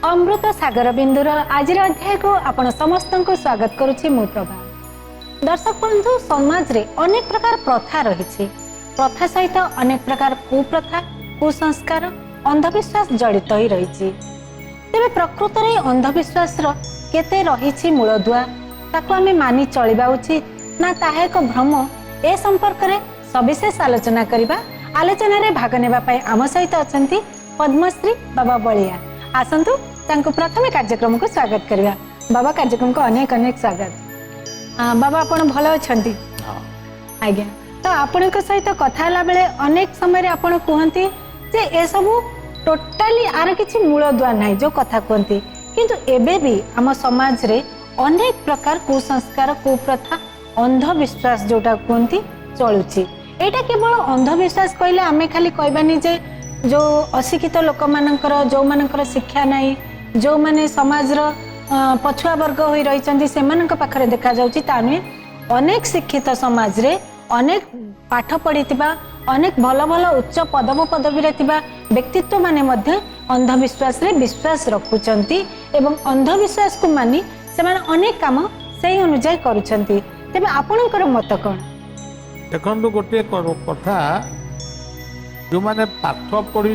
अमृत सागर बिंदुर आज अध्याय को आपण समस्त को स्वागत करुछि मु प्रभा। दर्शक बंधु, समाज रे अनेक प्रकार प्रथा रही। प्रथा सहित अनेक प्रकार कुप्रथा, कुसंस्कार, अंधविश्वास जड़ित ही रही। तेरे प्रकृत रे अंधविश्वास रो केते रही मूलदुआ, ताको आमे मानि चलिबा उचित ना ताहा एक भ्रम, ए संपर्क रे सविशेष आलोचना करिबा। आलोचना रे भाग नेबा पई आम सहित अछंती पद्मश्री बाबा बलिया। आसंतु तांको प्रथम कार्यक्रम को स्वागत करिया। बाबा, कार्यक्रम को अनेक अनेक स्वागत। बाबा, आपण भलो अछंती? आज्ञा। तो आपण को सहित कथा हला बेले अनेक समय रे आपण कहंती जे ए सब टोटली आर किछि मूलदुआ नाही जो कथा कहंती, किंतु एबे भी आम समाज रे अनेक प्रकार कुसंस्कार, कुप्रथा, अंधविश्वास जोटा कहंती चलुछि। एटा केवल अंधविश्वास कहले आमे खाली कहबानी जे जो अशिक्षित लोक मानकर, जो मानकर शिक्षा नहीं, जो माने समाज रो पछुआ वर्ग होई रहिचंती सेमानक पाखरे देखा जाउची ता नुहे। अनेक शिक्षित समाज रे अनेक पाठ पढ़िथिबा, अनेक भल भल उच्च पदवी रे थिबा व्यक्तित्व माने मध्य अंधविश्वास रे विश्वास रखुचंती एवं अंधविश्वास को मानी सेमान अनेक काम सेही अनुसार करूचंती। तेबे आपणकर मत कोन? देखंतु गोटे कथा, जो माने पाठ पढ़ी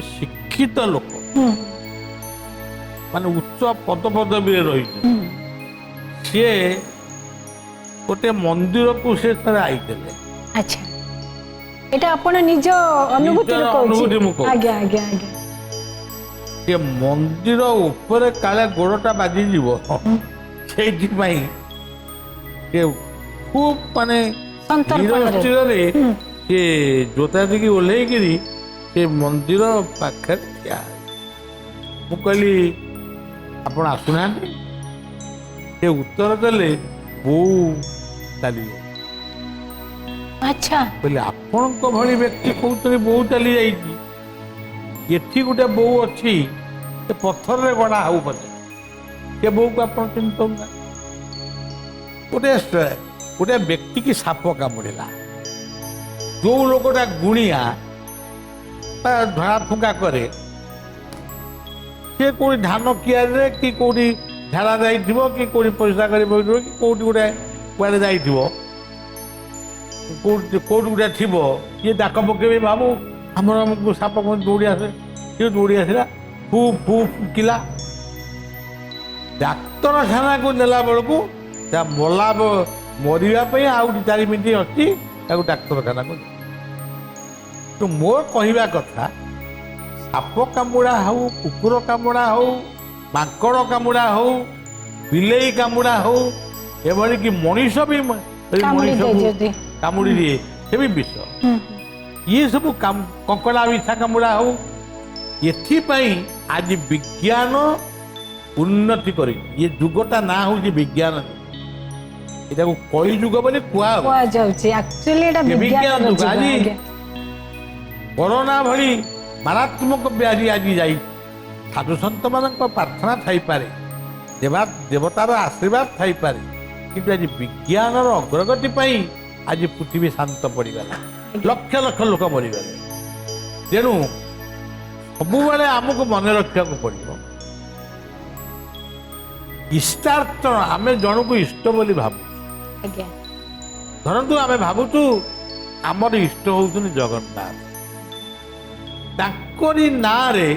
शिक्षित लोक माने उच्च पदवी रही, सी गोटे मंदिर को से आईते। अच्छा, एटा आपण निज अनुभूति को आज्ञा आज्ञा आज्ञा। ये मंदिर ऊपर काले गोड़टा बाजी जीवो सेठी पई के खूब माने से जोता देखिए ओह्लैकरी से मंदिर पाखे ठिया। मु कहली आपण आसुना, से उत्तर देले बो चली। अच्छा, कहली आपण को भली व्यक्ति कहते बो चली जाइए, ये गोटे बो अच्छी पत्थर रे गड़ा हाउ पचे बो को आप चिंता ना। गोटे व्यक्ति की साप कामुड़ा, जो लोकटा गुणिया धड़ा फुंका करे, सी कौटी धान कियारे कि कौटी झाड़ा जाइथिबो कि कौटी पैसा कर कि कौटी गोटे कुआडे जाइथिबो, कौटी गोटे थिबो, ये डाक पकेबे बाबू हमर हमको साप को दौड़ी आसे। ये दौड़ी आसला फू फू फुकिला, डाक्तरखाना को नेला बेलू मला मरवाई आउ 4 मिनिट अच्छी डाक्तरखाना को। तो मोर कहवा कथा, साप कामुड़ा हो, कुकुर कामुड़ा हो, माकड़ कामुड़ा हो, बिलेई कामुड़ा हो, एभली कि मनीष भी मनीष कामुड़ी दिए से भी विष। ये सब कंकड़ा विषा कामुड़ा हो, ये आज विज्ञान उन्नति कर ये जुगटा ना हूँ विज्ञान, ये कई जुग बोली विज्ञान जुग। आज कोरोना भली मारात्मक व्याधि आज जाई, साधु सन्त मान प्रार्थना थाई पारे, देवतार आशीर्वाद थाई पारे, किंतु आज विज्ञान अग्रगति पाई आज पृथ्वी शांत पड़गला, लक्ष लक्ष लोक मरीगले। तेणु सबुबले आमको मन रखा पड़ो, इष्टार्थ आमे जन को इष्ट बोली भावु। धरतु आमे भावुचु आमर इष्ट होउछन जगन्नाथ, ताकरी ना रे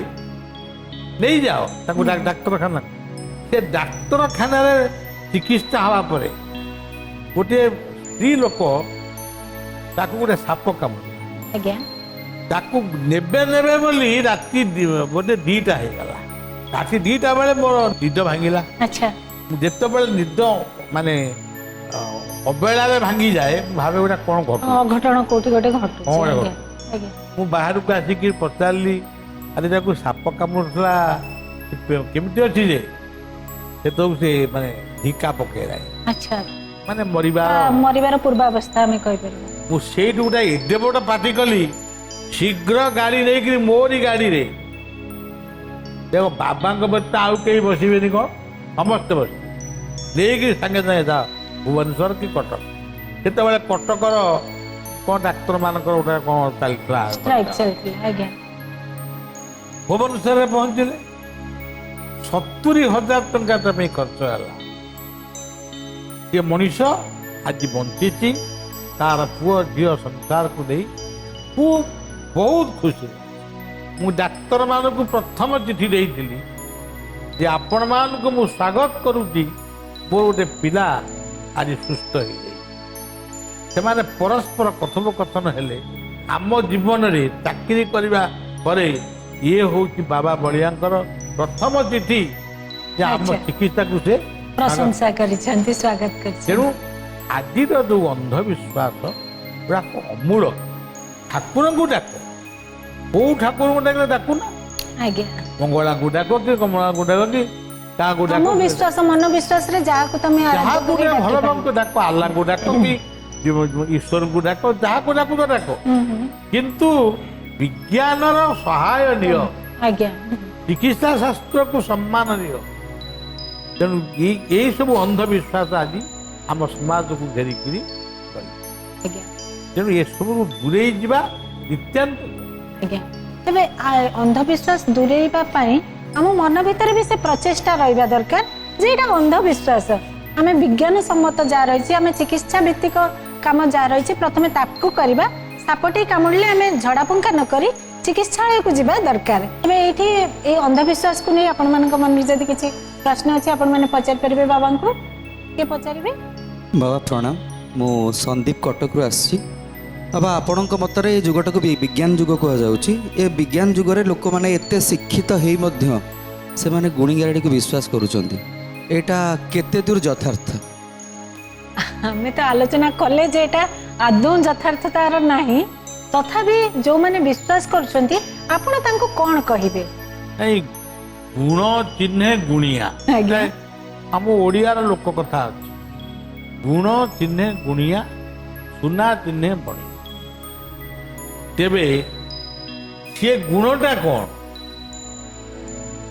नहीं जाओ ताकू डाक्तरखाना। से डाक्तरखाना रे चिकित्सा हवा परे गोटे स्त्री लोक ताकू गोटे साप कामुड़ा, ताकू नेबे नेबे बोली राति बोले 2टा हो गला। राति 2टा बेले मोर निद भांगिला। अच्छा, जेते बेले निद माने अबेला भांगी जाए, भावे गोटा कौन घटना कोठी गोटे घटु। मु बाहर को आसिक पचारि, अरे ताकू साप कामुड़ा केमती अच्छी जे से तो से माने ढिका पकेला। अच्छा, माने मरिबार पूर्वावस्था में कहि परबो। मु सेठ गोटा एडे बड़ पार्टी कली, शीघ्र गाड़ी नहीं मोरी गाड़ी रे देखो बाबा बच्चा आउ कहीं बसबे कौन, समस्त बस नहीं सागे सागे जा भुवनेश्वर कि कटक। से कटकर कौन डाक्तर मान गोटे कौन चलता भुवनेश्वर पहुंचले, 70,000 ଟଙ୍କା ତା ପାଇଁ ଖର୍ଚ୍ଚ ହେଲା। ସେ ମଣିଷ ଆଜି ବଞ୍ଚିଛି, ତାର ପୁଅ ଝିଅ ସଂସାରକୁ ନେଇ ବହୁତ ଖୁସି। ମୁଁ ଡାକ୍ତରମାନଙ୍କୁ ପ୍ରଥମ ଚିଠି ଦେଇଥିଲି ଯେ ଆପଣମାନଙ୍କୁ ମୁଁ ସ୍ୱାଗତ କରୁଛି, ମୋର ଗୋଟେ ପିଲା ଆଜି ସୁସ୍ଥ ହେଇଯାଇଛି। ସେମାନେ ପରସ୍ପର କଥୋପକଥନ ହେଲେ। ଆମ ଜୀବନରେ ଚାକିରି କରିବା ପରେ ଇଏ ହେଉଛି ବାବା ବଳିଆଙ୍କର ପ୍ରଥମ ଚିଠି ଯେ ଆମ ଆଚ୍ଛା। ଚିକିତ୍ସାକୁ ସେ ପ୍ରଶଂସା କରିଛନ୍ତି, ସ୍ୱାଗତ କରିଛନ୍ତି। ତେଣୁ ଆଜିର ଯୋଉ ଅନ୍ଧବିଶ୍ୱାସ ପୁରା ଅମୂଳ। ଠାକୁରଙ୍କୁ ଡାକ, କୋଉ ଠାକୁରଙ୍କୁ ଡାକିଲେ ଡାକୁନା, ଆଜ୍ଞା। ମଙ୍ଗଳାଙ୍କୁ ଡାକ କି କମଳାଙ୍କୁ ଡାକ କି କାହାକୁ ଡାକ, ଆମ ବିଶ୍ୱାସ ମନ ବିଶ୍ୱାସରେ ଯାହାକୁ ତମେ ଆରାଧ୍ୟ ଯାହାକୁ କରି ଡାକି ଭଲ ପାରିବ। ଭକ୍ତ ଡାକ, ଆଲ୍ଲାଙ୍କୁ ଡାକ କି ଈଶ୍ୱରଙ୍କୁ ଡାକ, ଯାହାକୁ ଡାକୁଛ ଡାକ, କିନ୍ତୁ ବିଜ୍ଞାନର ସହାୟ ନିଅ, ଆଜ୍ଞା। ଚିକିତ୍ସା ଶାସ୍ତ୍ରକୁ ସମ୍ମାନ ନିଅ। ତେଣୁ ଏଇ ସବୁ ଅନ୍ଧବିଶ୍ୱାସ ଆଜି ଆମ ସମାଜକୁ ଘେରିକିରି ରହିଛି। ଆଜ୍ଞା। ତେଣୁ ଏସବୁରୁ ଦୂରେଇ ଯିବା ନିତ୍ୟାନ୍ତ। ଆଜ୍ଞା। ତେବେ ଅନ୍ଧବିଶ୍ୱାସ ଦୂରେଇବା ପାଇଁ ଆମ ମନ ଭିତରେ ବି ସେ ପ୍ରଚେଷ୍ଟା ରହିବା ଦରକାର ଯେ ଏଇଟା ଅନ୍ଧବିଶ୍ୱାସ। ଆମେ ବିଜ୍ଞାନ ସମ୍ମତ ଯାହା ରହିଛି, ଆମେ ଚିକିତ୍ସା ଭିତ୍ତିକ କାମ ଯାହା ରହିଛି, ପ୍ରଥମେ ତାକୁ କରିବା। ସାପଟି କାମୁଡ଼ିଲେ ଆମେ ଝଡ଼ାଫୁଙ୍କା ନ କରି ଚିକିତ୍ସାଳୟକୁ ଯିବା ଦରକାର। ତେବେ ଏଇଠି ଏଇ ଅନ୍ଧବିଶ୍ୱାସକୁ ନେଇ ଆପଣମାନଙ୍କ ମନରେ ଯଦି କିଛି ପ୍ରଶ୍ନ ଅଛି ଆପଣମାନେ ପଚାରି ପାରିବେ ବାବାଙ୍କୁ। କିଏ ପଚାରିବେ? ବାବା ପ୍ରଣାମ, ମୁଁ ସନ୍ଦୀପ କଟକରୁ ଆସିଛି। ବାବା ଆପଣଙ୍କ ମତରେ ଏ ଯୁଗଟାକୁ ବିଜ୍ଞାନ ଯୁଗ କୁହାଯାଉଛି। ଏ ବିଜ୍ଞାନ ଯୁଗରେ ଲୋକମାନେ ଏତେ ଶିକ୍ଷିତ ହେଇ ମଧ୍ୟ ସେମାନେ ଗୁଣିଗାରେଡ଼ିକୁ ବିଶ୍ୱାସ କରୁଛନ୍ତି, ଏଇଟା କେତେ ଦୂର ଯଥାର୍ଥ? ଆମେ ତ ଆଲୋଚନା କଲେ ଯେ ଏଇଟା ଆଦୌ ଯଥାର୍ଥତାର ନାହିଁ, ତଥାପି ଯୋଉମାନେ ବିଶ୍ୱାସ କରୁଛନ୍ତି ଆପଣ ତାଙ୍କୁ କ'ଣ କହିବେ? ଏଇ ଗୁଣ ଚିହ୍ନେ ଗୁଣିଆ, ଆଜ୍ଞା। ଆମ ଓଡ଼ିଆର ଲୋକ କଥା ଅଛି, ଗୁଣ ଚିହ୍ନେ ଗୁଣିଆ, ସୁନା ଚିହ୍ନେ ବଣିଆ। ତେବେ ସିଏ ଗୁଣଟା କ'ଣ?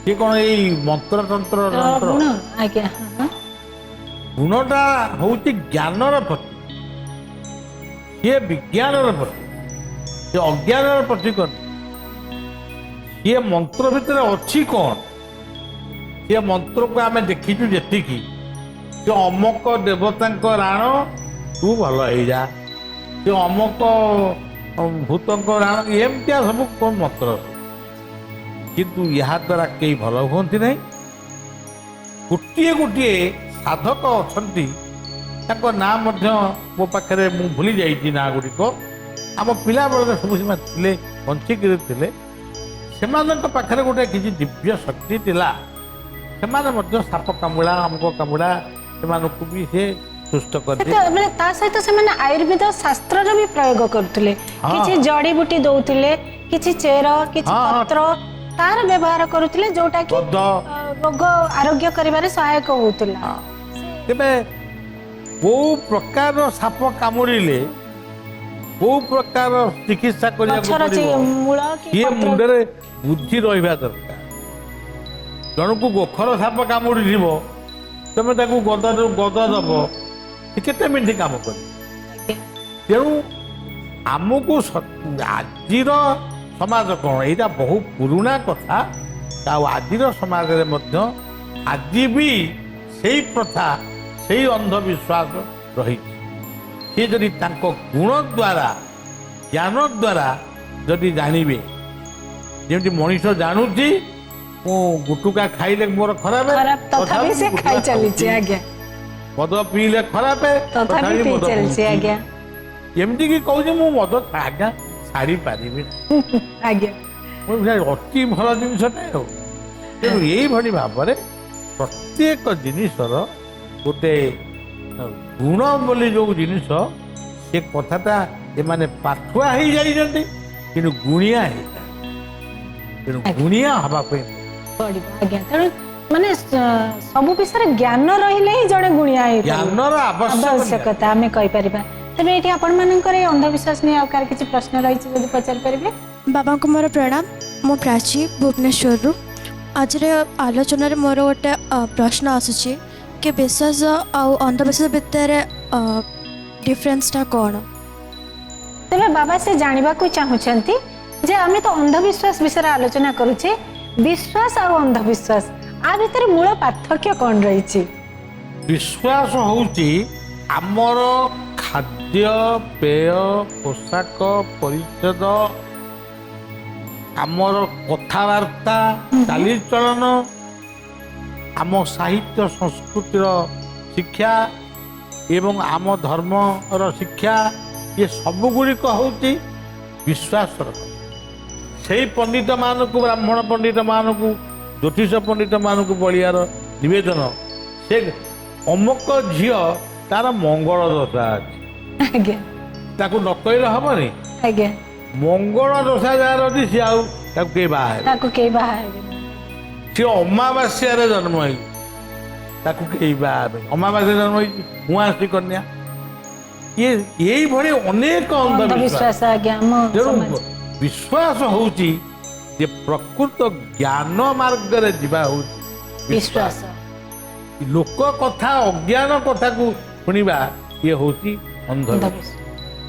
ସିଏ କ'ଣ ଏଇ ମନ୍ତ୍ରତନ୍ତ୍ର ଯନ୍ତ୍ର? ଗୁଣ, ଆଜ୍ଞା। ଗୁଣଟା ହଉଛି ଜ୍ଞାନର ପ୍ରତୀକ, ସିଏ ବିଜ୍ଞାନର ପ୍ରତୀକ, ସେ ଅଜ୍ଞାନର ପ୍ରତୀକ ନୁହେଁ। ସିଏ ମନ୍ତ୍ର ଭିତରେ ଅଛି କ'ଣ? ସେ ମନ୍ତ୍ରକୁ ଆମେ ଦେଖିଛୁ ଯେତିକି, ସେ ଅମକ ଦେବତାଙ୍କ ରାଣ ତୁ ଭଲ ହେଇଯା, ସେ ଅମକ ଭୂତଙ୍କ ରାଣ, ଏମିତିଆ ସବୁ କ'ଣ ମନ୍ତ୍ର। କିନ୍ତୁ ଏହା ଦ୍ୱାରା କେହି ଭଲ ହୁଅନ୍ତି ନାହିଁ। ଗୋଟିଏ ଗୋଟିଏ ସାଧକ ଅଛନ୍ତି, ତାଙ୍କ ନାଁ ମଧ୍ୟ ମୋ ପାଖରେ, ମୁଁ ଭୁଲି ଯାଇଛି ନାଁ ଗୁଡ଼ିକ। ଆମ ପିଲାବେଳରେ ସବୁ ସେମାନେ ଥିଲେ, ବଞ୍ଚିକିରି ଥିଲେ। ସେମାନଙ୍କ ପାଖରେ ଗୋଟେ କିଛି ଦିବ୍ୟ ଶକ୍ତି ଥିଲା। ସେମାନେ ମଧ୍ୟ ସାପ କାମୁଡ଼ା, ଅମୁକ କାମୁଡ଼ା, ସେମାନଙ୍କୁ ବି ସେ ସୁସ୍ଥ କରିଦିଏ। ମାନେ ତା ସହିତ ସେମାନେ ଆୟୁର୍ବେଦ ଶାସ୍ତ୍ରର ବି ପ୍ରୟୋଗ କରୁଥିଲେ। ହଁ। କିଛି ଜଡ଼ିବୁଟି ଦଉଥିଲେ, କିଛି ଚେର, କିଛି ହଁ, ହଁ। ପତ୍ର ତାର ବ୍ୟବହାର କରୁଥିଲେ, ଯୋଉଟା କି ଗଦ। ରୋଗ ଆରୋଗ୍ୟ କରିବାରେ ସହାୟକ ହଉଥିଲା। ତେବେ କୋଉ ପ୍ରକାର ସାପ କାମୁଡ଼ିଲେ କୋଉ ପ୍ରକାର ଚିକିତ୍ସା କରିବାକୁ ଗଛର ପଡ଼ିବ, ମୂଳ କି ସିଏ ପତ୍ର- ମୁଣ୍ଡରେ ବୁଦ୍ଧି ରହିବା ଦରକାର। ଜଣକୁ ଗୋଖର ସାପ କାମୁଡ଼ିଯିବ, ତମେ ତାକୁ ଗଦ ଦବ, ସେ କେତେ ମିନିଟ୍ କାମ କରିବ? ତେଣୁ ଆମକୁ ଆଜିର ସମାଜ କ'ଣ, ଏଇଟା ବହୁ ପୁରୁଣା କଥା। ଆଉ ଆଜିର ସମାଜରେ ମଧ୍ୟ ଆଜି ବି ସେଇ ପ୍ରଥା, ସେଇ ଅନ୍ଧବିଶ୍ୱାସ ରହିଛି। ସେ ଯଦି ତାଙ୍କ ଗୁଣ ଦ୍ୱାରା, ଜ୍ଞାନ ଦ୍ୱାରା ଯଦି ଜାଣିବେ, ଯେମିତି ମଣିଷ ଜାଣୁଛି ମୁଁ ଗୁଟୁକା ଖାଇଲେ ମୋର ଖରାପ, ତଥାପି ସେ ଗୁଟୁକା ଖାଇ ଚାଲିଛି। ଖାଉଛି। ଆଜ୍ଞା। ମଦ ପିଇଲେ ଖରାପ, ତଥାପି ପିଇ ମଦ ଚାଲିଛି। ପିଉଛି। ଆଜ୍ଞା। ଏମିତି କି କହୁଛି ମୁଁ ମଦ ଆଜ୍ଞା ଛାଡ଼ି ପାରିବି, ଆଜ୍ଞା। ଅତି ଭଲ ଜିନିଷଟା। ଆଉ ତେଣୁ ଏଇଭଳି ଭାବରେ ପ୍ରତ୍ୟେକ ଜିନିଷର ଗୋଟେ ଗୁଣ ବୋଲି ଯୋଉ ଜିନିଷ, ସେ କଥାଟା ଏମାନେ ପାଠୁଆ ହେଇଯାଇଛନ୍ତି, କିନ୍ତୁ ଗୁଣିଆ ହେଇଯାଏ। ତେଣୁ ଗୁଣିଆ ହବା ପାଇଁ ପଡ଼ିବ। ଆଜ୍ଞା। ତେଣୁ ମାନେ ସବୁ ବିଷୟରେ ଜ୍ଞାନ ରହିଲେ ହିଁ ଜଣେ ଗୁଣିଆ ହେଇପାରିବ। ଜ୍ଞାନର ଆବଶ୍ୟକତା ଆମେ କହିପାରିବା। ତେବେ ଏଇଠି ଆପଣମାନଙ୍କର ଏଇ ଅନ୍ଧବିଶ୍ୱାସ ନେଇ ଆଉ କାହାର କିଛି ପ୍ରଶ୍ନ ରହିଛି ଯଦି ପଚାରି ପାରିବେ? ବାବାଙ୍କୁ ମୋର ପ୍ରଣାମ, ମୁଁ ପ୍ରାଚୀ ଭୁବନେଶ୍ୱରରୁ। ଆଜିର ଆଲୋଚନାରେ ମୋର ଗୋଟେ ପ୍ରଶ୍ନ ଆସୁଛି କି ବିଶ୍ୱାସ ଆଉ ଅନ୍ଧବିଶ୍ୱାସ ଭିତରେ ଡିଫରେନ୍ସଟା କ'ଣ? ତେବେ ବାବା ସେ ଜାଣିବାକୁ ଚାହୁଁଛନ୍ତି ଯେ ଆମେ ତ ଅନ୍ଧବିଶ୍ୱାସ ବିଷୟରେ ଆଲୋଚନା କରୁଛେ, ବିଶ୍ୱାସ ଆଉ ଅନ୍ଧବିଶ୍ୱାସ आ भितर मूल पार्थक्य कौन रही? विश्वास होउची आमर खाद्य पेय पोशाक परिच्छेद आमर कथबार्ता चालीचलन आम साहित्य संस्कृतिर शिक्षा एवं आम धर्मर शिक्षा ये सब गुड़िक हूँ विश्वास से पंडित मान को ब्राह्मण पंडित मान को ज्योतिष पंडित मान को बलियार निवेदन से अमुक झील तार मंगल दशा अच्छी आज्ञा ताकू न कहले हेनी आज्ञा मंगल दशा जार अच्छी सी आगे बाहर ताको के बाहर सी अमावास्या जन्म है ताकू कहीं बाहर अमावास्या जन्म है मुआसी कन्या ये यही भली अनेक अंधविश्वास अंधविश्वास आज्ञा हम तेणु समाज विश्वास होउची जे प्रकृत ज्ञान मार्ग रे जीवा हो विश्वास लोक कथा अज्ञान कथा को शुणिबा ये होची अंधविश्वास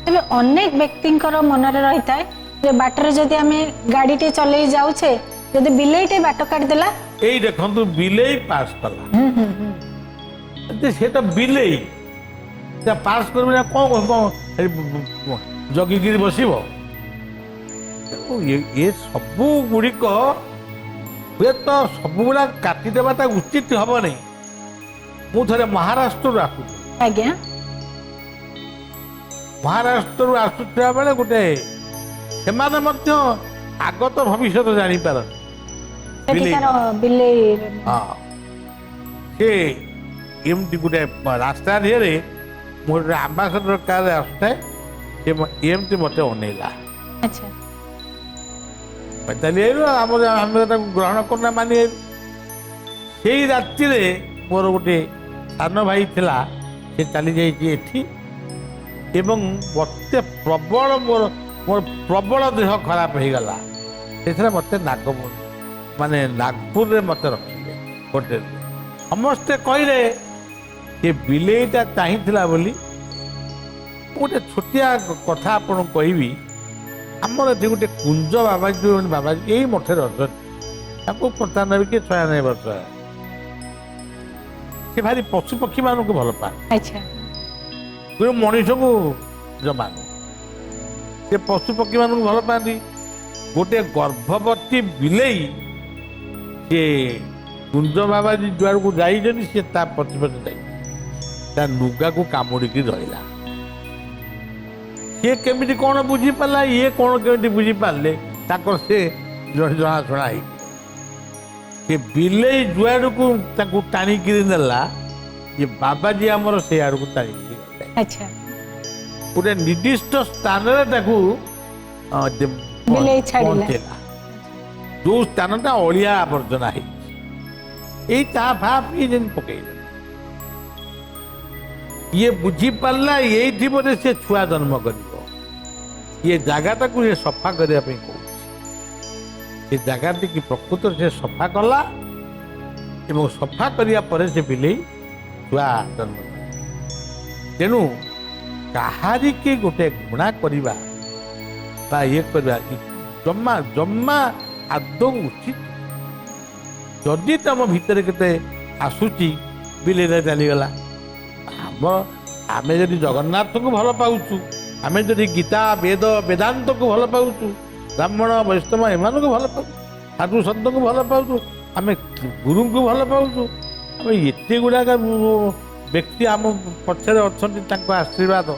तेबे अनेक व्यक्तिंकर मनरे रहिता है जे बाटर जदि आमे गाड़ी टे चले जाउछे जदि बिलेईटे बाट काट देला एई देखंतु बिलेई पास कला से तो बिलेई से पास करबे कौन जगी गिरी बसिबो ये सबू गुड़िक हुए तो सबुला काटिदेवाटा उचित हम नहीं मु थे महाराष्ट्र आसूँ आज्ञा महाराष्ट्र आसुवा बेले गोटे से आगत भविष्य जापार सेठिकार बिलेई हाँ से एमती गोटे रास्ता रे मोर आम्बासडर कार आसुए एमती मत अनेला अच्छा चली आम ग्रहण करना मानि से राति मोर गोटे सान भाई थिला से चली जाइए मत प्रबल मोर मोर प्रबल देह खराब हो गला से मत माने नागपुर रे मत रखिले होटेल समस्ते कहले ये बिलेईटा चाहिला बोली गोटे छोटिया कथा आपन कहबी आमर ये गोटे कुंज बाबाजी बाबाजी यही मठे अच्छा 95 कि 96 वर्ष से भारी पशु पक्षी मान को भल पाए अच्छा मनीष को जमा से पशु पक्षी मान को भल पाती गोटे गर्भवती बिलेई सी कुंज बाबाजी जुआड़ को जाइए सी पछपटे जा लुगा को कामुड़ी रहा ये केमिति कौन बुझी पाला ये कौन केमिति बुझी पाले ताकर से जना शुणा ये बिलेई जुआड़ को टाणी नेला ये बाबाजी आमर से आड़ को टाणी अच्छा गोटे निर्दिष्ट स्थान बिलेई छाड़िला जो स्थानटा अलिया आवर्जना है ता फाप ये जेन पकई ये बुझी पाला ये बोले से छुआ जन्म कर ये जगह को ये सफा करने कहूँ ये जगह की प्रकृत से सफा कला एवं सफा करिया परे से बिलेई छुआ जन्म तेणु कहारी के गोटे घृणा करवा ये करवा जम्मा जम्मा आदौ उचित जदि तुम भितर के आसूची बिलेई चलीगला आमे जदि जगन्नाथ को भल पाऊचु आमे जदि गीता वेद वेदांत को भल पाऊचु ब्राह्मण वैष्णव एम को भल पाऊ साधु सत को भल पाऊचु आमे गुरु को भल पाऊचु आम एत गुड़ाक व्यक्ति आम पछरे अच्छा आशीर्वाद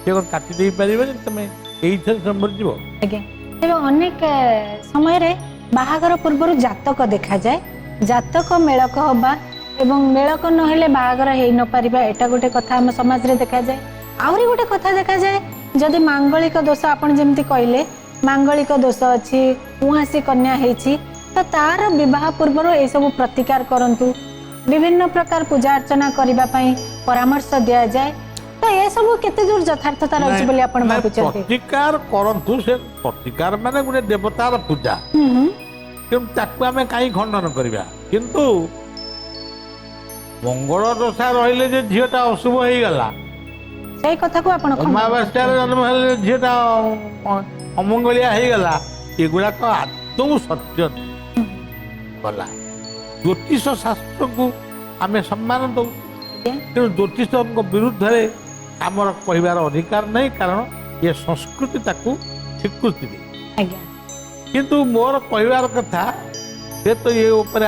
से काटी दे पारे तुम यही संभल आज्ञा एवं अनेक समय रे बाहागर पूर्व जातक देखा जाए जातक मेलक हवा एवं मेलक नहेले बाहागर हो न पारिबा एटा गोटे कथा हम समाज रे देखा जाए आउरी गोटे कथा देखा जाए जदि मांगलिक दोष आपण जेमती कहले मांगलिक दोष अछि उहासी कन्या हेछि तो तार विवाह पूर्व ए सब प्रतिकार करंतु विभिन्न प्रकार पूजा अर्चना करबा पई परामर्श दिया जाए तो ये सब केते दूर यथार्थता रहछि बोली आपण भाबुछथि प्रतिकार करंतु से प्रतिकार माने गुटे देवतार पूजा किंतु ताकू आमे काई खंडन करबा किंतु मंगल दशा रहिले जे झीटा अशुभ हो गला से कथा को आपण अमावास्या जन्म हेले झीटा अमंगलिया हो गला एगुड़ा आदौ सत्य गला ଜ୍ୟୋତିଷ ଶାସ୍ତ୍ରକୁ ଆମେ ସମ୍ମାନ ଦେଉ। ଆଜ୍ଞା ତେଣୁ ଜ୍ୟୋତିଷଙ୍କ ବିରୁଦ୍ଧରେ ଆମର କହିବାର ଅଧିକାର ନାହିଁ, କାରଣ ଏ ସଂସ୍କୃତି ତାକୁ ସ୍ୱୀକୃତି ଦିଏ। ଆଜ୍ଞା କିନ୍ତୁ ମୋର କହିବାର କଥା, ଯେ ତ ଏ ଉପରେ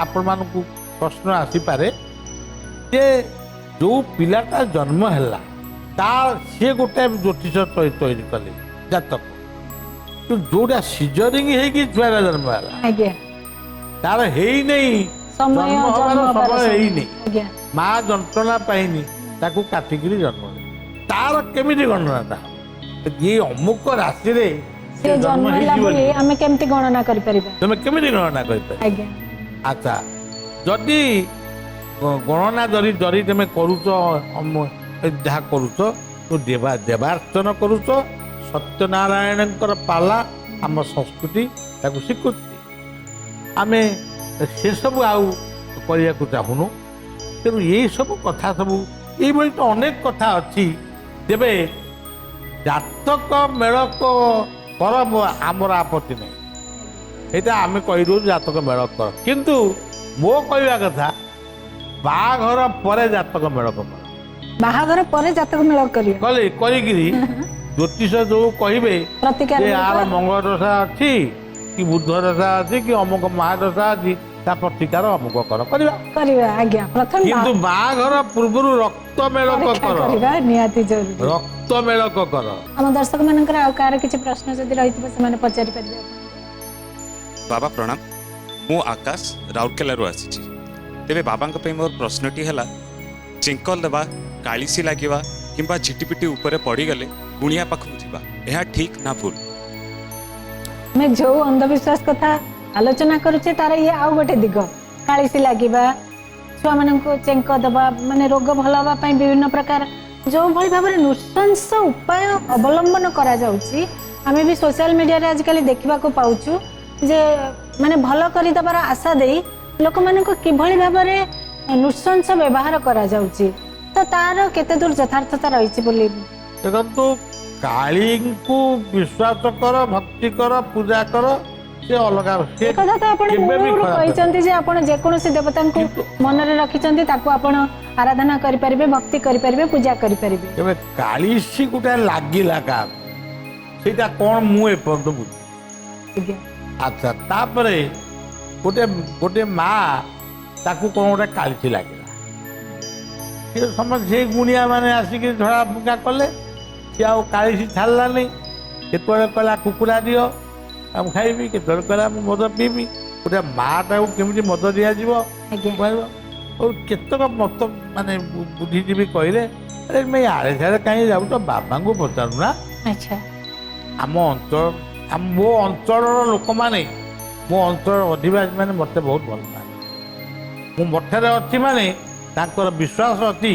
ଆପଣମାନଙ୍କୁ ପ୍ରଶ୍ନ ଆସିପାରେ ଯେ ଯେଉଁ ପିଲାଟା ଜନ୍ମ ହେଲା ସିଏ ଗୋଟେ ଜ୍ୟୋତିଷ ତୈରି କଲେ ଜାତକ, କିନ୍ତୁ ଯେଉଁଟା ସିଜରିଂ ହେଇକି ଛୁଆଟା ଜନ୍ମ ହେଲା ଆଜ୍ଞା ତାର ହେଇନେଇ, ସମୟ ଜନ୍ମ ହବାର ଜନ୍ମ ସମୟ ହବାର ହେଇନି, ଆଜ୍ଞା ମା ଯନ୍ତ୍ରଣା ପାଇନି, ତାକୁ କାଟିକିରି ଜନ୍ମ ହେଲା। ତାର କେମିତି ଗଣନାଟା ଇଏ ଅମୁକ ରାଶିରେ ସେ ଜନ୍ମ ହେଲା ବୋଲି ଆମେ କେମିତି ଗଣନା କରିପାରିବା? ତମେ କେମିତି ଗଣନା କରିପାରିବ? ଆଜ୍ଞା ଆଚ୍ଛା, ଯଦି ଗଣନା ଯଦି ତମେ କରୁଛ, ଯାହା କରୁଛ ଦେବାର୍ଚ୍ଚନ କରୁଛ, ସତ୍ୟନାରାୟଣଙ୍କର ପାଲା ଆମ ସଂସ୍କୃତି ତାକୁ ସ୍ୱୀକୃତି। ଆମେ ସେସବୁ ଆଉ କରିବାକୁ ଚାହୁଁନୁ। ତେଣୁ ଏଇସବୁ କଥା ସବୁ ଏଇଭଳି ତ ଅନେକ କଥା ଅଛି। ତେବେ ଜାତକ ମେଳ କର, ଆମର ଆପତ୍ତି ନାହିଁ, ସେଇଟା ଆମେ କହିଦେଉଛୁ ଜାତକ ମେଳ କର। କିନ୍ତୁ ମୋ କହିବା କଥା, ବାହାଘର ପରେ ଜାତକ ମେଳ କର। ବାହାଘର ପରେ ଜାତକ ମେଳ କରିବ, କରିକିରି ଜ୍ୟୋତିଷ ଯୋଉ କହିବେ ପ୍ରତିକାର ଯେ ଆର ଗୁଡିକ ମଙ୍ଗଳ ଦଶା ଅଛି କି ବୁଧ ଦଶା ଅଛି କି ଅମୁକ ମହାଦଶା ଅଛି, ତା ପ୍ରତିକାର ଅମୁକ କରିବା। କରିବା। ଆଜ୍ଞା ପ୍ରଥମେ କିନ୍ତୁ ବାହାଘର ପୂର୍ବରୁ ରକ୍ତ ମେଳକ ପରୀକ୍ଷା କର, କରିବା ନିହାତି ଜରୁରୀ। ରକ୍ତ ମେଳକ କର। ଆମ ଦର୍ଶକ ମାନଙ୍କର ଆଉ କାହାର କିଛି ପ୍ରଶ୍ନ ଯଦି ରହିଥିବ ସେମାନେ ପଚାରି ପାରିବେ। ବାବା ପ୍ରଣାମ, ମୁଁ ଆକାଶ ରାଉରକେଲାରୁ ଆସିଛି। ତେବେ ବାବାଙ୍କ ପାଇଁ ମୋର ପ୍ରଶ୍ନଟି ହେଲା, ଚିଙ୍କଲ ଦେବା, କାଳିସି ଲାଗିବା କିମ୍ବା ଝିଟିପିଟି ଉପରେ ପଡ଼ିଗଲେ ଗୁଣିଆ ପାଖକୁ ଯିବା, ଏହା ଠିକ୍ ନା ଭୁଲ? ଆମେ ଯୋଉ ଅନ୍ଧବିଶ୍ୱାସ କଥା ଆଲୋଚନା କରୁଛେ ତାର ଇଏ ଆଉ ଗୋଟେ ଦିଗ। କାଳିସି ଲାଗିବା, ଛୁଆମାନଙ୍କୁ ଚେଙ୍କ ଦେବା, ମାନେ ରୋଗ ଭଲ ହେବା ପାଇଁ ବିଭିନ୍ନ ପ୍ରକାର ଯେଉଁଭଳି ଭାବରେ ନୃଶଂସ ଉପାୟ ଅବଲମ୍ବନ କରାଯାଉଛି, ଆମେ ବି ସୋସିଆଲ ମିଡ଼ିଆରେ ଆଜିକାଲି ଦେଖିବାକୁ ପାଉଛୁ ଯେ ମାନେ ଭଲ କରିଦେବାର ଆଶା ଦେଇ ଲୋକମାନଙ୍କୁ କିଭଳି ଭାବରେ ନୃଶଂସ ବ୍ୟବହାର କରାଯାଉଛି। ତ ତାର କେତେ ଦୂର ଯଥାର୍ଥତା ରହିଛି ବୋଲି ଦେଖନ୍ତୁ, କାଳୀଙ୍କୁ ବିଶ୍ୱାସ କର, ଭକ୍ତି କର, ପୂଜା କର, ସେ ଅଲଗା। ଏ କଥା ତ ଆପଣ ମୂଳରୁ କହିଛନ୍ତି ଯେ ଆପଣ ଯେକୌଣସି ଦେବତାଙ୍କୁ ମନରେ ରଖିଛନ୍ତି ତାକୁ ଆପଣ ଆରାଧନା କରିପାରିବେ, ଭକ୍ତି କରିପାରିବେ, ପୂଜା କରିପାରିବେ। ତେବେ କାଳିସି ଗୋଟେ ଲାଗିଲା କାହାକୁ, ସେଇଟା କ'ଣ ମୁଁ ଏପର୍ଯ୍ୟନ୍ତ ବୁଝି। ଆଜ୍ଞା ଆଚ୍ଛା, ତାପରେ ଗୋଟେ ମା ତାକୁ କ'ଣ ଗୋଟେ କାଳିସି ଲାଗିଲା, ସେ ସମସ୍ତେ ସେଇ ଗୁଣିଆ ମାନେ ଆସିକି ଝଡ଼ା ଫୁଙ୍କା କଲେ, ସେ ଆଉ କାଳିସି ଛାଡ଼ିଲାନି। କେତେବେଳେ କହିଲା କୁକୁଡ଼ା ଦିଅ ମୁଁ ଖାଇବି, କେତେବେଳେ କହିଲା ମୁଁ ମଦ ପିଇବି। ଗୋଟେ ମାଟାକୁ କେମିତି ମଦ ଦିଆଯିବ ଆଜ୍ଞା କହିବ। ଆଉ କେତେକ ମତ ମାନେ ବୁଦ୍ଧିଜୀବୀ କହିଲେ, ଆରେ ତୁମେ ଆଡ଼େ ସିଆଡ଼େ କାହିଁକି ଯାଉଛ, ବାବାଙ୍କୁ ପଚାରୁନା। ଆଚ୍ଛା ଆମ ଅଞ୍ଚଳ, ମୋ ଅଞ୍ଚଳର ଲୋକମାନେ, ମୋ ଅଞ୍ଚଳର ଅଧିବାସୀ ମାନେ ମୋତେ ବହୁତ ଭଲ ପାଆନ୍ତି। ମୁଁ ମଠରେ ଅଛି ମାନେ ତାଙ୍କର ବିଶ୍ୱାସ ଅଛି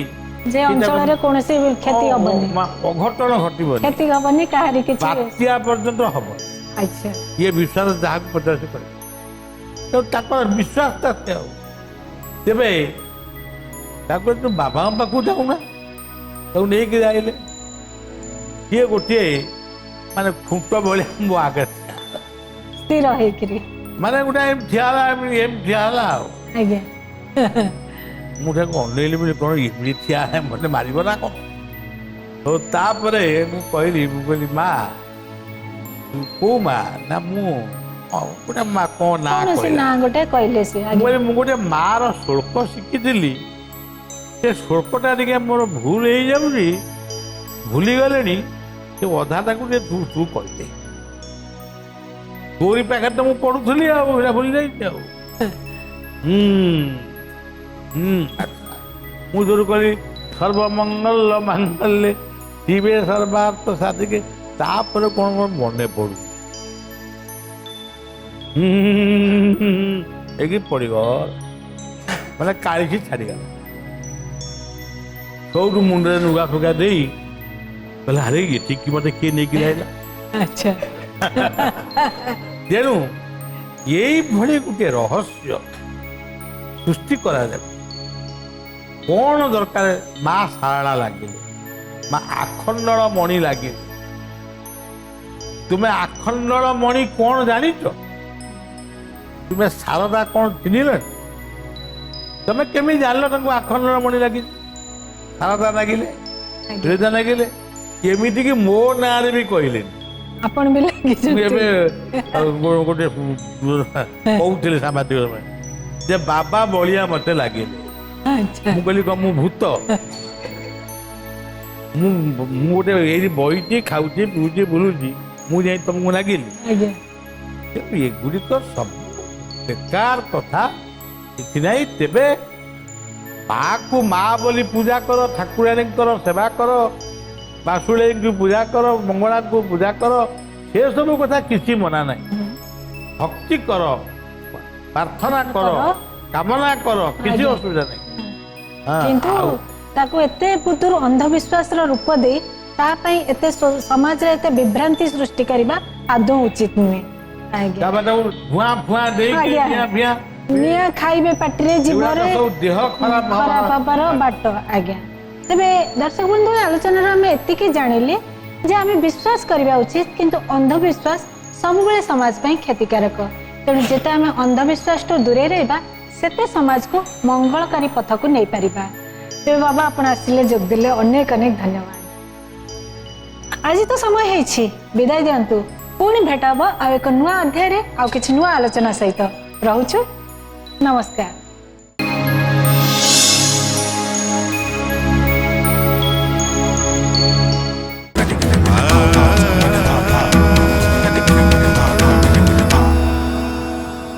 ଯେ ଅଞ୍ଚଳରେ କୌଣସି କ୍ଷତି ହବନି, ଅଘଟଣ ଘଟିବନି, କ୍ଷତି ହବନି, କାହାରି କିଛି। ବାତ୍ୟା ପର୍ଯ୍ୟନ୍ତ ହବନି। ଆଚ୍ଛା ଇଏ ବିଶ୍ୱାସ ଯାହାକୁ ପଚାର କରେ, ତେଣୁ ତାଙ୍କର ବିଶ୍ୱାସଟା ସେ। ଆଉ ତେବେ ତାକୁ ତୁ ବାବାଙ୍କ ପାଖକୁ ଯାଉନା, ତାକୁ ନେଇକି ଯାଇଲେ। ସିଏ ଗୋଟିଏ ମାନେ ଖୁଣ୍ଟ ଭଳିଆ ମୋ ଆଗରେ ସ୍ଥିର ହେଇକିରି ମାନେ ଗୋଟେ ଏମିତି ଠିଆ ହେଲା, ଏମିତି ଠିଆ ହେଲା। ଆଉ ଆଜ୍ଞା ମୁଁ ତାକୁ ଅନେଇଲି ବୋଲି କ'ଣ ଏମିତି ଠିଆ ହେଲା, ମୋତେ ମାରିବ ନା କ'ଣ? ତ ତାପରେ ମୁଁ କହିଲି ମା, କୋଉ ମା? ନା ମୁଁ ଗୋଟେ ମା, କ'ଣ ନାଁ କୌଣସି କହିଲା। ନାଁ ଗୋଟେ କହିଲେ ସେ। ମୁଁ କହିଲି ମୁଁ ଗୋଟେ ମାର ଶ୍ଳୋକ ଶିଖିଥିଲି, ସେ ଶ୍ଳୋକଟା ଟିକେ ମୋର ଭୁଲ ହେଇଯାଉଛି, ଭୁଲିଗଲେଣି। ସେ ଅଧାଟାକୁ ଟିକେ ତୁ କହିଦେ। ତୋରି ପାଖରେ ତ ମୁଁ ପଢୁଥିଲି, ଆଉ ଏଇଟା ଭୁଲି ଯାଇଛି। ଆଉ ଆଚ୍ଛା, ମୁଁ ଯୋଉ କହିଲି ସର୍ବମଙ୍ଗଳ ମାଙ୍ଗଲ୍ୟେ ଶିବେ ସର୍ବାର୍ଥ ସାଧିକେ, ତାପରେ କ'ଣ ମୋର ମନେ ପଡୁ ଏକି ପଡିଗ ମାନେ କାଳିସି ଛାଡ଼ିଗଲା। ସଉଠୁ ମୁଣ୍ଡରେ ଲୁଗା ଫୁଗା ଦେଇ କହିଲା, ଆରେ ଏଠିକି ମତେ କିଏ ନେଇକି ଯାଇଲା? ଆଚ୍ଛା ତେଣୁ ଏଇଭଳି ଗୋଟିଏ ରହସ୍ୟ ସୃଷ୍ଟି କରାଯାଏ। କ'ଣ ଦରକାର? ମା ଶାରଳା ଲାଗିଲେ, ମା ଆଖଣ୍ଡଳ ମଣି ଲାଗିଲେ। ତୁମେ ଆଖଣ୍ଡଳ ମଣି କ'ଣ ଜାଣିଛ? ତୁମେ ଶାରଦା କ'ଣ ଚିହ୍ନିଲ? ତମେ କେମିତି ଜାଣିଲ ତାଙ୍କୁ ଆଖଣ୍ଡଳ ମଣି ଲାଗିଛି, ସାରଦା ଲାଗିଲେ, ବିରଜା ଲାଗିଲେ, କେମିତି କି ମୋ ନାଁରେ ବି କହିଲେନି। ଆପଣ ବି ମୁଁ ଲାଗିଛନ୍ତି। ଏବେ ଗୋଟେ କହୁଥିଲି ସାମ୍ବାଦିକ ଯେ ବାବା ବଳିଆ ମତେ ଲାଗିଲେ। ଆଚ୍ଛା ମୁଁ କହିଲି କଣ ମୁଁ ଭୂତ? ମୁଁ ଗୋଟେ ଏଇଠି ବଇଛି, ଖାଉଛି, ପିଉଛି, ବୁଲୁଛି, ମୁଁ ଯାଇ ତମକୁ ଲାଗିଲି? ଆଜ୍ଞା କିନ୍ତୁ ଏଗୁଡ଼ିକ ସବୁ ବେକାର କଥା, କିଛି ନାହିଁ। ତେବେ ମାକୁ ମା ବୋଲି ପୂଜା କର, ଠାକୁରାଣୀଙ୍କର ସେବା କର, ବାସୁଳେଇଙ୍କୁ ପୂଜା କର, ମଙ୍ଗଳାଙ୍କୁ ପୂଜା କର, ସେସବୁ କଥା କିଛି ମନା ନାହିଁ। ଭକ୍ତି କର, ପ୍ରାର୍ଥନା କର, କାମନା କର, କିଛି ଆଜ୍ଞା। ଅସୁବିଧା ନାହିଁ। ହଁ, କିନ୍ତୁ ଆଉ ତାକୁ ଏତେ ବୁଦ୍ଧୁର ଅନ୍ଧବିଶ୍ୱାସର ରୂପ ଦେଇ ତା ପାଇଁ ଏତେ ସମାଜରେ ଏତେ ବିଭ୍ରାନ୍ତି ସୃଷ୍ଟି କରିବା ଆଦୌ ଉଚିତ ନୁହେଁ। ଆଜ୍ଞା ତାପରେ ତାକୁ ଧୂଆଁ ଫୁଆଁ ଦେଇକି ଆଜ୍ଞା। ନିଆଁ ଫିଆଁ ନିଆଁ ଖାଇବେ ପାଟିରେ ଏଗୁଡାକ ଜୀବରେ ସବୁ ଦେହ ଖରାପ ହବାର ବାଟ। ଆଜ୍ଞା ତେବେ ଦର୍ଶକ ବନ୍ଧୁ ଆଲୋଚନାର ଆମେ ଏତିକି ଜାଣିଲେ ଯେ ଆମେ ବିଶ୍ୱାସ କରିବା ଉଚିତ, କିନ୍ତୁ ଅନ୍ଧବିଶ୍ୱାସ ସବୁବେଳେ ସମାଜ ପାଇଁ କ୍ଷତିକାରକ। ତେଣୁ ଯେତେ ଆମେ ଅନ୍ଧବିଶ୍ୱାସଠୁ ଦୂରେଇ ରହିବା ସେତେ ସମାଜକୁ ମଙ୍ଗଳକାରୀ ପଥକୁ ନେଇପାରିବା। ତେବେ ବାବା ଆପଣ ଆସିଲେ, ଯୋଗଦେଲେ, ଅନେକ ଅନେକ ଧନ୍ୟବାଦ। ଆଜି ତ ସମୟ ହେଇଛି, ବିଦାୟ ଦିଅନ୍ତୁ। ପୁଣି ଭେଟ ହବ ଆଉ ଏକ ନୂଆ ଅଧ୍ୟାୟରେ ଆଉ କିଛି ନୂଆ ଆଲୋଚନା ସହିତ। ରହୁଛୁ, ନମସ୍କାର।